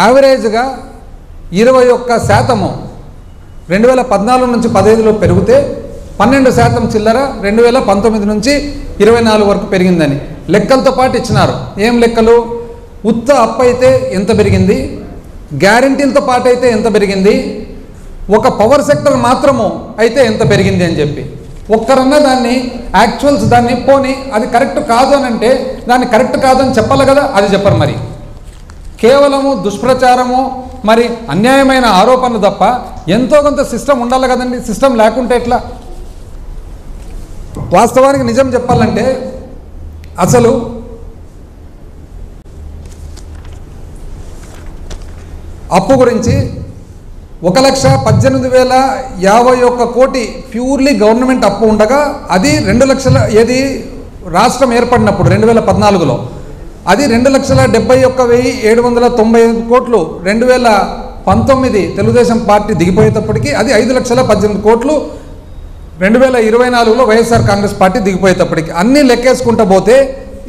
యావరేజ్గా 21% 2014 నుంచి 15లో పెరిగితే 12% చిల్లర 2019 నుంచి 24 వరకు పెరిగిందని లెక్కలతో పాటు ఇచ్చినారు. ఏం లెక్కలు? ఉత్త అప్పు అయితే ఎంత పెరిగింది, గ్యారంటీలతో పాటు అయితే ఎంత పెరిగింది, ఒక పవర్ సెక్టర్ మాత్రము అయితే ఎంత పెరిగింది అని చెప్పి ఒక్కరన్నా దాన్ని యాక్చువల్స్ దాన్ని పోని అది కరెక్ట్ కాదు అని అంటే దాన్ని కరెక్ట్ కాదని చెప్పాలి కదా, అది చెప్పరు. మరి కేవలము దుష్ప్రచారము మరి అన్యాయమైన ఆరోపణలు తప్ప ఎంతో కొంత సిస్టమ్ ఉండాలి కదండి. సిస్టమ్ లేకుంటే ఎట్లా? వాస్తవానికి నిజం చెప్పాలంటే అసలు అప్పు గురించి 1,18,051 కోటి ప్యూర్లీ గవర్నమెంట్ అప్పు ఉండగా అది 2 లక్షల ఏది రాష్ట్రం ఏర్పడినప్పుడు 2014లో అది 2,71,795 కోట్లు 2019 తెలుగుదేశం పార్టీ దిగిపోయేటప్పటికి అది 5,18,000 కోట్లు 2024లో వైఎస్ఆర్ కాంగ్రెస్ పార్టీ దిగిపోయేటప్పటికి అన్నీ లెక్కేసుకుంటూ పోతే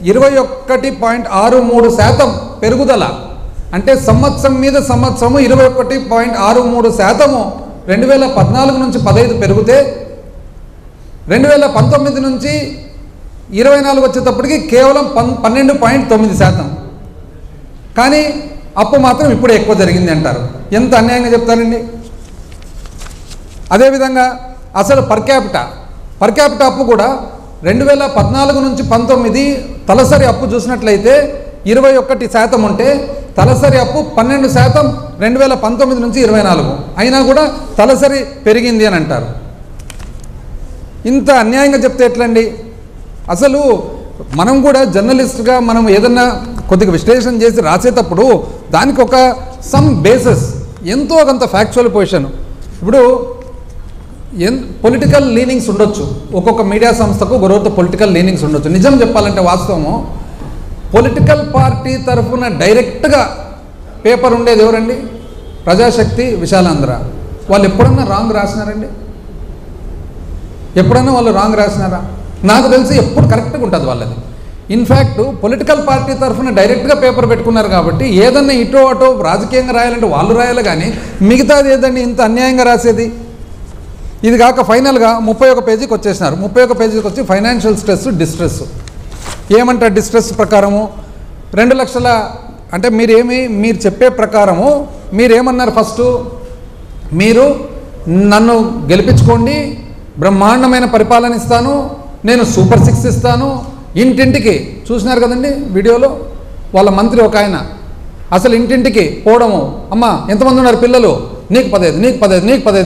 21.63% పెరుగుదల. అంటే సంవత్సరం మీద సంవత్సరము 21.63% 2014 నుంచి 15 పెరిగితే 2019 నుంచి 24 వచ్చేటప్పటికి కేవలం 12.9%. కానీ అప్పు మాత్రం ఇప్పుడే ఎక్కువ జరిగింది అంటారు. ఎంత అన్యాయంగా చెప్తారండి. అదేవిధంగా అసలు పర్ క్యాపిటా అప్పు కూడా 2014 నుంచి 19 తలసరి అప్పు చూసినట్లయితే 21% ఉంటే తలసరి అప్పు 12% 2019 నుంచి 24 అయినా కూడా తలసరి పెరిగింది అని అంటారు. ఇంత అన్యాయంగా చెప్తే ఎట్లండి? అసలు మనం కూడా జర్నలిస్ట్గా మనం ఏదన్నా కొద్దిగా విశ్లేషణ చేసి రాసేటప్పుడు దానికి ఒక సమ్ బేసిస్ ఎంతో కొంత ఫ్యాక్చువల్ పొజిషన్. ఇప్పుడు పొలిటికల్ లీనింగ్స్ ఉండొచ్చు, ఒక్కొక్క మీడియా సంస్థకు ఒకరోజు పొలిటికల్ లీనింగ్స్ ఉండొచ్చు. నిజం చెప్పాలంటే వాస్తవము పొలిటికల్ పార్టీ తరఫున డైరెక్ట్గా పేపర్ ఉండేది ఎవరండి? ప్రజాశక్తి, విశాలాంధ్ర. వాళ్ళు ఎప్పుడన్నా రాంగ్ రాసినారండి? ఎప్పుడన్నా వాళ్ళు రాంగ్ రాసినారా? నాకు తెలిసి ఎప్పుడు కరెక్ట్గా ఉంటుంది వాళ్ళది. ఇన్ఫ్యాక్ట్ పొలిటికల్ పార్టీ తరఫున డైరెక్ట్గా పేపర్ పెట్టుకున్నారు కాబట్టి ఏదన్నా ఇటో అటో రాజకీయంగా రాయాలంటే వాళ్ళు రాయాలి, కానీ మిగతాది ఏదండి ఇంత అన్యాయంగా రాసేది? ఇది కాక ఫైనల్గా 31 పేజీకి వచ్చేసినారు. 31 పేజీకి వచ్చి ఫైనాన్షియల్ స్ట్రెస్, డిస్ట్రెస్. ఏమంటారు డిస్ట్రెస్ ప్రకారము? 2 లక్షల అంటే మీరు చెప్పే ప్రకారము మీరేమన్నారు? ఫస్ట్ మీరు నన్ను గెలిపించుకోండి, బ్రహ్మాండమైన పరిపాలన ఇస్తాను, నేను సూపర్ 6 ఇస్తాను, ఇంటింటికి చూసినారు కదండి వీడియోలో వాళ్ళ మంత్రి ఒక ఆయన అసలు ఇంటింటికి పోవడము, అమ్మ ఎంతమంది ఉన్నారు పిల్లలు, నీకు 15, నీకు 15, నీకు 15.